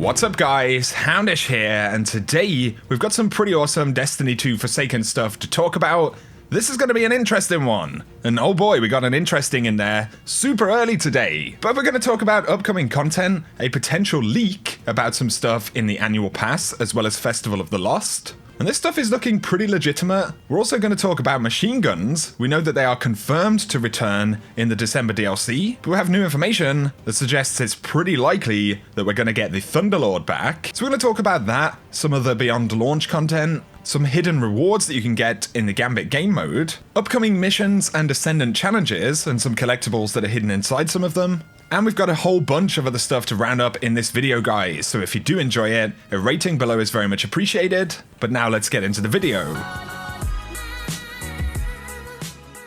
What's up guys, Houndish here, and today we've got some pretty awesome Destiny 2 Forsaken stuff to talk about. This is going to be an interesting one, and oh boy, we got an interesting in there super early today. But we're going to talk about upcoming content, a potential leak about some stuff in the annual pass, as well as Festival of the Lost. And this stuff is looking pretty legitimate. We're also going to talk about machine guns. We know that they are confirmed to return in the December DLC, but we have new information that suggests it's pretty likely that we're going to get the Thunderlord back. So we're going to talk about that, some of the Beyond launch content, some hidden rewards that you can get in the Gambit game mode, upcoming missions and Ascendant challenges, and some collectibles that are hidden inside some of them. And we've got a whole bunch of other stuff to round up in this video, guys, so if you do enjoy it, a rating below is very much appreciated. But now let's get into the video.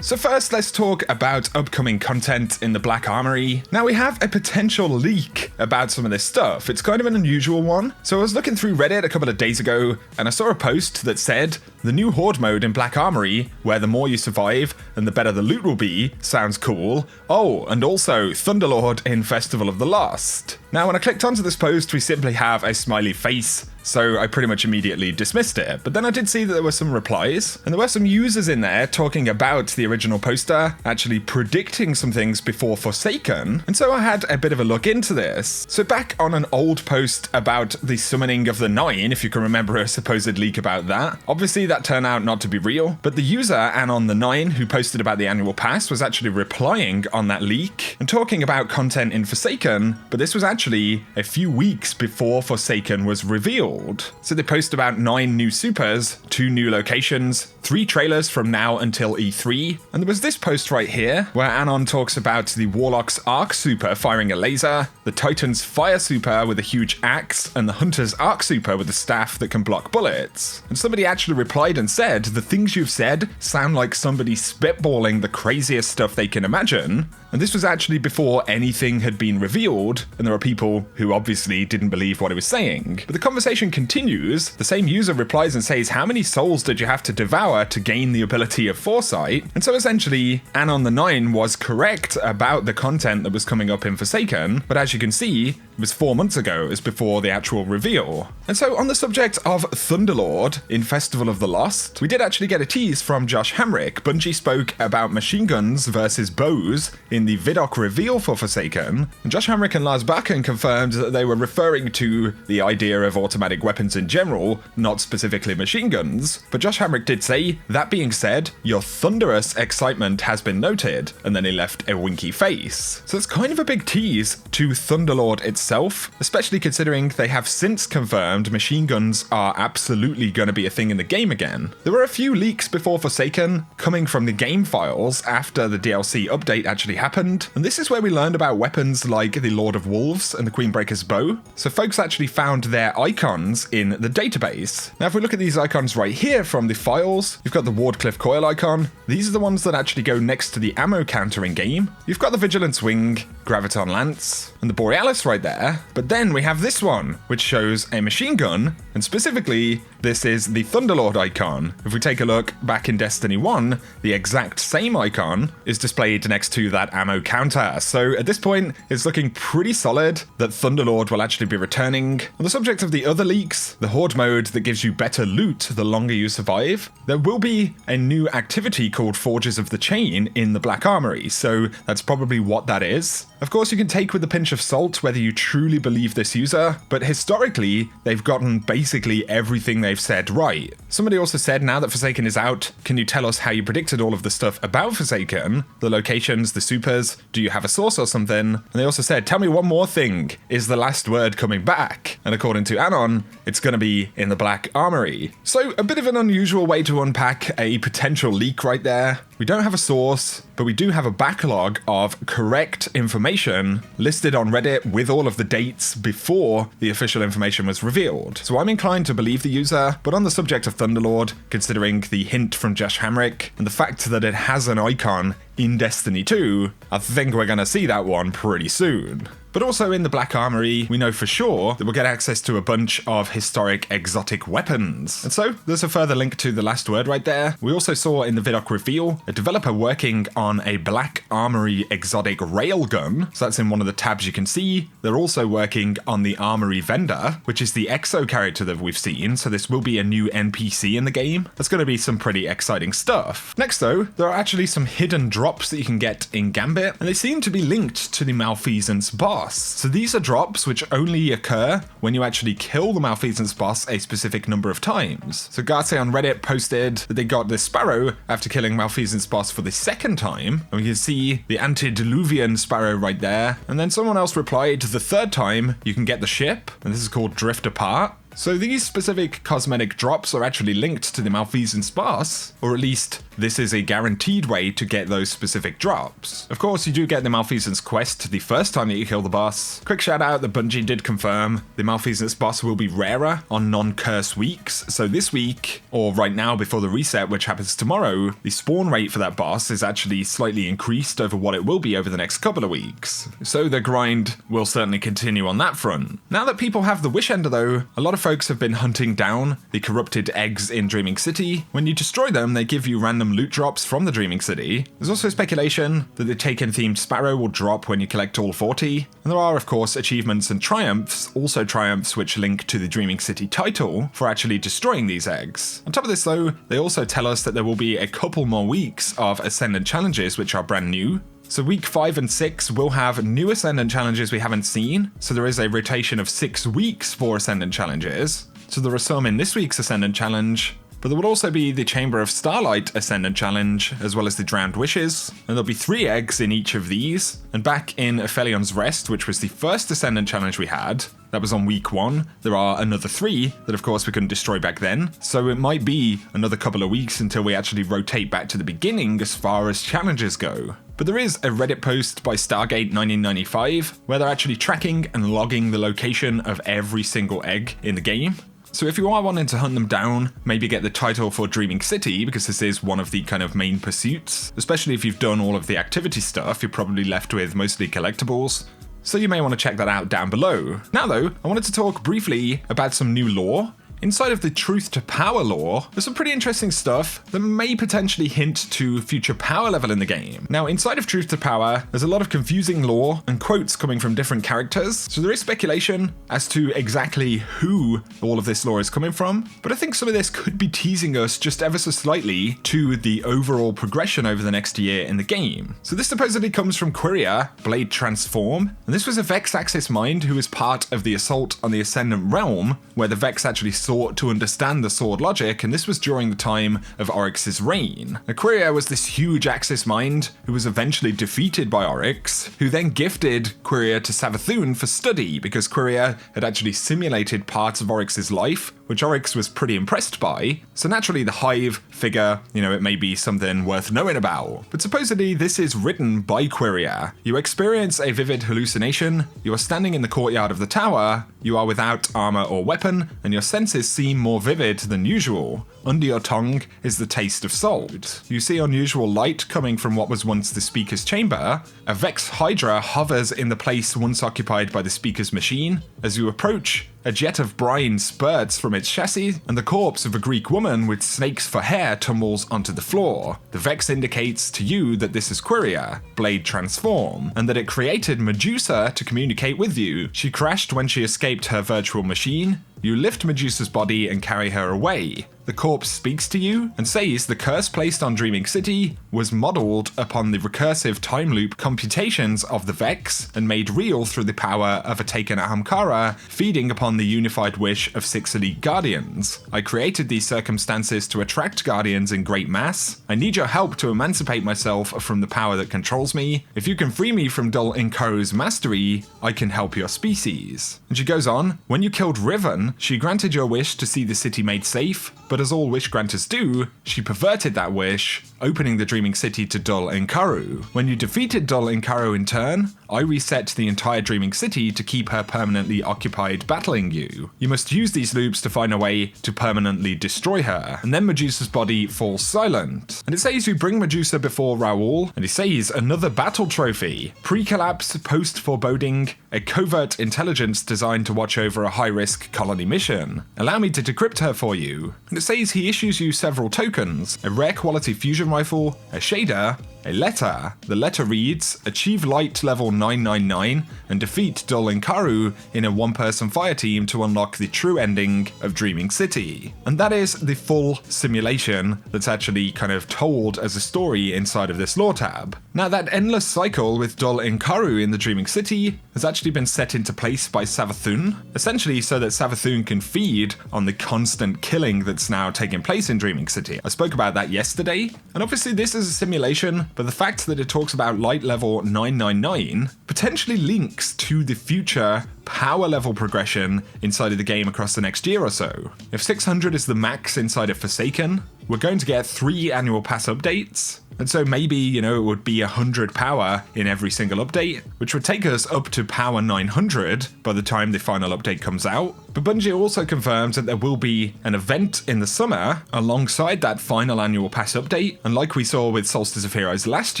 So first, let's talk about upcoming content in the Black Armory. Now we have a potential leak about some of this stuff. It's kind of an unusual one. So I was looking through Reddit a couple of days ago, and I saw a post that said, the new Horde mode in Black Armory, where the more you survive and the better the loot will be, sounds cool. Oh, and also Thunderlord in Festival of the Lost. Now when I clicked onto this post, we simply have a smiley face, so I pretty much immediately dismissed it. But then I did see that there were some replies, and there were some users in there talking about the original poster, actually predicting some things before Forsaken, and so I had a bit of a look into this. So back on an old post about the summoning of the Nine, if you can remember a supposed leak about that, obviously that turned out not to be real, but the user Anon the Nine, who posted about the annual pass, was actually replying on that leak and talking about content in Forsaken, but this was actually a few weeks before Forsaken was revealed. So they post about 9 new supers, 2 new locations, 3 trailers from now until E3, and there was this post right here where Anon talks about the Warlock's Arc super firing a laser, the Titan's Fire super with a huge axe, and the Hunter's Arc super with a staff that can block bullets. And somebody actually replied and said, the things you've said sound like somebody spitballing the craziest stuff they can imagine. And this was actually before anything had been revealed, and there are people who obviously didn't believe what he was saying. But the conversation continues. The same user replies and says, how many souls did you have to devour to gain the ability of foresight? And so essentially, Anon the Nine was correct about the content that was coming up in Forsaken, but as you can see, it was 4 months ago, it was before the actual reveal. And so on the subject of Thunderlord in Festival of the Lost, we did actually get a tease from Josh Hamrick. Bungie spoke about machine guns versus bows in the Vidocq reveal for Forsaken, and Josh Hamrick and Lars Bakken confirmed that they were referring to the idea of automatic weapons in general, not specifically machine guns. But Josh Hamrick did say, that being said, your thunderous excitement has been noted, and then he left a winky face. So it's kind of a big tease to Thunderlord itself, especially considering they have since confirmed machine guns are absolutely going to be a thing in the game again. There were a few leaks before Forsaken coming from the game files after the DLC update actually happened, and this is where we learned about weapons like the Lord of Wolves and the Queenbreaker's bow. So folks actually found their icons in the database. Now if we look at these icons right here from the files, you've got the Wardcliff coil icon. These are the ones that actually go next to the ammo counter in game. You've got the Vigilance wing, Graviton lance, and the Borealis right there. But then we have this one, which shows a machine gun, and specifically, this is the Thunderlord icon. If we take a look back in Destiny 1, the exact same icon is displayed next to that ammo counter. So at this point, it's looking pretty solid that Thunderlord will actually be returning. On the subject of the other leaks, the Horde mode that gives you better loot the longer you survive, there will be a new activity called Forges of the Chain in the Black Armory, so that's probably what that is. Of course, you can take with a pinch of salt whether you truly believe this user, but historically, they've gotten basically everything they've said right. Somebody also said, now that Forsaken is out, can you tell us how you predicted all of the stuff about Forsaken? The locations, the supers, do you have a source or something? And they also said, tell me one more thing, is the last word coming back? And according to Anon, it's going to be in the Black Armory. So a bit of an unusual way to unpack a potential leak right there. We don't have a source, but we do have a backlog of correct information listed on Reddit with all of the dates before the official information was revealed. So I'm inclined to believe the user, but on the subject of Thunderlord, considering the hint from Josh Hamrick and the fact that it has an icon in Destiny 2, I think we're going to see that one pretty soon. But also in the Black Armory, we know for sure that we'll get access to a bunch of historic exotic weapons. And so there's a further link to the last word right there. We also saw in the Vidoc reveal a developer working on a Black Armory exotic railgun. So that's in one of the tabs you can see. They're also working on the Armory vendor, which is the Exo character that we've seen. So this will be a new NPC in the game. That's going to be some pretty exciting stuff. Next though, there are actually some hidden drops that you can get in Gambit, and they seem to be linked to the Malfeasance boss. So these are drops which only occur when you actually kill the Malfeasance boss a specific number of times. So Garce on Reddit posted that they got this sparrow after killing Malfeasance boss for the second time, and we can see the antediluvian sparrow right there. And then someone else replied the third time you can get the ship, and this is called Drift Apart. So these specific cosmetic drops are actually linked to the Malfeasance boss, or at least this is a guaranteed way to get those specific drops. Of course, you do get the Malfeasance quest the first time that you kill the boss. Quick shout out that Bungie did confirm the Malfeasance boss will be rarer on non-curse weeks. So this week, or right now before the reset, which happens tomorrow, the spawn rate for that boss is actually slightly increased over what it will be over the next couple of weeks. So the grind will certainly continue on that front. Now that people have the Wish Ender though, a lot of folks have been hunting down the corrupted eggs in Dreaming City. When you destroy them, they give you random loot drops from the Dreaming City. There's also speculation that the Taken-themed Sparrow will drop when you collect all 40. And there are, of course, achievements and triumphs, also triumphs which link to the Dreaming City title for actually destroying these eggs. On top of this though, they also tell us that there will be a couple more weeks of Ascendant challenges which are brand new. So week 5 and 6 will have new Ascendant challenges we haven't seen. So there is a rotation of 6 weeks for Ascendant challenges. So there are some in this week's Ascendant challenge, but there will also be the Chamber of Starlight Ascendant challenge, as well as the Drowned Wishes, and there'll be 3 eggs in each of these. And back in Aphelion's Rest, which was the first Ascendant challenge we had, that was on week 1, there are another 3 that of course we couldn't destroy back then, so it might be another couple of weeks until we actually rotate back to the beginning as far as challenges go. But there is a Reddit post by Stargate 1995 where they're actually tracking and logging the location of every single egg in the game. So if you are wanting to hunt them down, maybe get the title for Dreaming City, because this is one of the kind of main pursuits, especially if you've done all of the activity stuff, you're probably left with mostly collectibles. So you may want to check that out down below. Now though, I wanted to talk briefly about some new lore. Inside of the Truth to Power lore, there's some pretty interesting stuff that may potentially hint to future power level in the game. Now, inside of Truth to Power, there's a lot of confusing lore and quotes coming from different characters, so there is speculation as to exactly who all of this lore is coming from, but I think some of this could be teasing us just ever so slightly to the overall progression over the next year in the game. So this supposedly comes from Quiria, Blade Transform, and this was a Vex Axis Mind who was part of the assault on the Ascendant Realm, where the Vex actually sought to understand the sword logic, and this was during the time of Oryx's reign. Quiria was this huge Axis Mind who was eventually defeated by Oryx, who then gifted Quiria to Savathûn for study, because Quiria had actually simulated parts of Oryx's life, which Oryx was pretty impressed by. So naturally the Hive figure, it may be something worth knowing about. But supposedly this is written by Quiria. You experience a vivid hallucination, you are standing in the courtyard of the tower, you are without armor or weapon, and your senses seem more vivid than usual. Under your tongue is the taste of salt. You see unusual light coming from what was once the speaker's chamber. A Vex Hydra hovers in the place once occupied by the speaker's machine. As you approach, a jet of brine spurts from its chassis, and the corpse of a Greek woman with snakes for hair tumbles onto the floor. The Vex indicates to you that this is Quiria, Blade Transform, and that it created Medusa to communicate with you. She crashed when she escaped her virtual machine. You lift Medusa's body and carry her away. The corpse speaks to you and says the curse placed on Dreaming City was modeled upon the recursive time loop computations of the Vex and made real through the power of a taken Ahamkara, feeding upon the unified wish of 6 elite guardians. I created these circumstances to attract guardians in great mass. I need your help to emancipate myself from the power that controls me. If you can free me from Dol Inkaru's mastery, I can help your species. And she goes on, when you killed Riven, she granted your wish to see the city made safe, but but as all wish granters do, she perverted that wish, opening the Dreaming City to Dol Inkaru. When you defeated Dol Inkaru in turn, I reset the entire Dreaming City to keep her permanently occupied battling you. You must use these loops to find a way to permanently destroy her, and then Medusa's body falls silent. And it says you bring Medusa before Raoul, and it says another battle trophy. Pre-collapse, post-foreboding, a covert intelligence designed to watch over a high-risk colony mission. Allow me to decrypt her for you. And it says he issues you several tokens, a rare quality fusion rifle, a shader, a letter. The letter reads, achieve light level 999 and defeat Dol Inkaru in a one-person fire team to unlock the true ending of Dreaming City. And that is the full simulation that's actually kind of told as a story inside of this lore tab. Now that endless cycle with Dol Inkaru in the Dreaming City has actually been set into place by Savathun, essentially so that Savathun can feed on the constant killing that's now taking place in Dreaming City. I spoke about that yesterday, and obviously this is a simulation, but the fact that it talks about light level 999 potentially links to the future power level progression inside of the game across the next year or so. If 600 is the max inside of Forsaken, we're going to get 3 annual pass updates. And so maybe, it would be 100 power in every single update, which would take us up to power 900 by the time the final update comes out. But Bungie also confirms that there will be an event in the summer alongside that final annual pass update. And like we saw with Solstice of Heroes last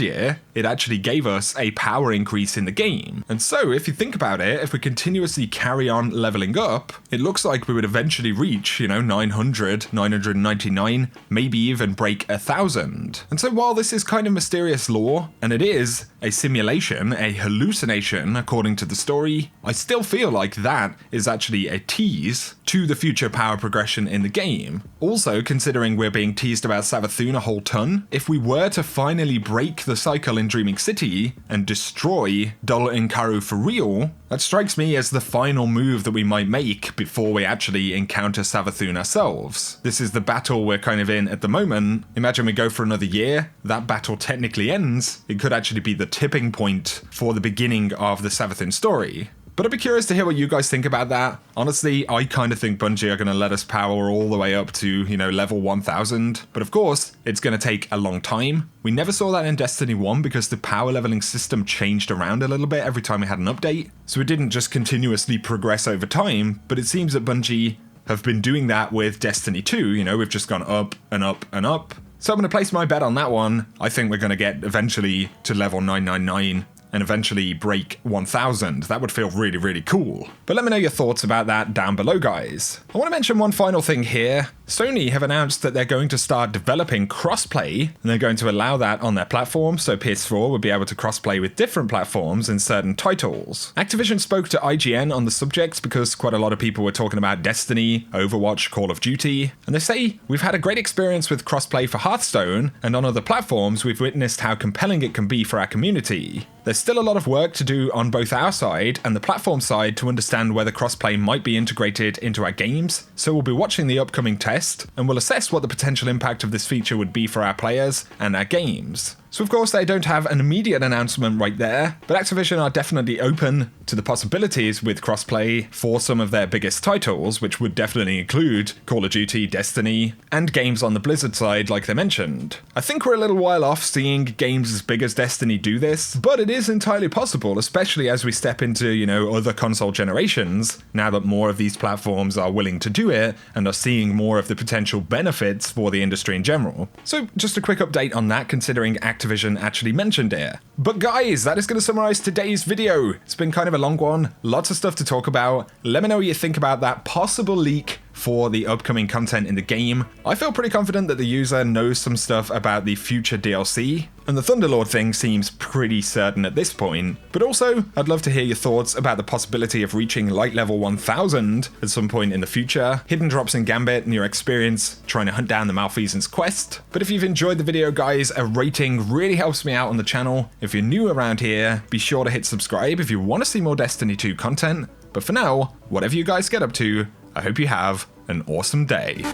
year, it actually gave us a power increase in the game. And so if you think about it, if we continuously carry on leveling up, it looks like we would eventually reach, 900, 999, maybe even break 1,000. And so while this is kind of mysterious lore, and it is a simulation, a hallucination according to the story, I still feel like that is actually a tease to the future power progression in the game. Also, considering we're being teased about Savathun a whole ton, if we were to finally break the cycle in Dreaming City and destroy Dol Inkaru for real, that strikes me as the final move that we might make before we actually encounter Savathun ourselves. This is the battle we're kind of in at the moment. Imagine we go for another year, that battle technically ends, it could actually be the tipping point for the beginning of the Savathun story. But I'd be curious to hear what you guys think about that. Honestly, I kind of think Bungie are going to let us power all the way up to, level 1000. But of course, it's going to take a long time. We never saw that in Destiny 1 because the power leveling system changed around a little bit every time we had an update. So it didn't just continuously progress over time, but it seems that Bungie have been doing that with Destiny 2. We've just gone up and up and up. So I'm going to place my bet on that one. I think we're going to get eventually to level 999. And eventually break 1000. That would feel really, really cool. But let me know your thoughts about that down below, guys. I want to mention one final thing here. Sony have announced that they're going to start developing crossplay, and they're going to allow that on their platform, so PS4 would be able to crossplay with different platforms in certain titles. Activision spoke to IGN on the subject because quite a lot of people were talking about Destiny, Overwatch, Call of Duty, and they say, we've had a great experience with crossplay for Hearthstone, and on other platforms we've witnessed how compelling it can be for our community. There's still a lot of work to do on both our side and the platform side to understand whether crossplay might be integrated into our games, so we'll be watching the upcoming test and we'll assess what the potential impact of this feature would be for our players and our games. So of course they don't have an immediate announcement right there, but Activision are definitely open to the possibilities with crossplay for some of their biggest titles, which would definitely include Call of Duty, Destiny, and games on the Blizzard side like they mentioned. I think we're a little while off seeing games as big as Destiny do this, but it is entirely possible, especially as we step into, other console generations, now that more of these platforms are willing to do it and are seeing more of the potential benefits for the industry in general. So just a quick update on that, considering Activision actually mentioned it. But guys, that is going to summarize today's video. It's been kind of a long one, lots of stuff to talk about. Let me know what you think about that possible leak for the upcoming content in the game. I feel pretty confident that the user knows some stuff about the future DLC, and the Thunderlord thing seems pretty certain at this point. But also, I'd love to hear your thoughts about the possibility of reaching light level 1000 at some point in the future, hidden drops in Gambit, and your experience trying to hunt down the Malfeasance quest. But if you've enjoyed the video, guys, a rating really helps me out on the channel. If you're new around here, be sure to hit subscribe if you want to see more Destiny 2 content. But for now, whatever you guys get up to, I hope you have an awesome day.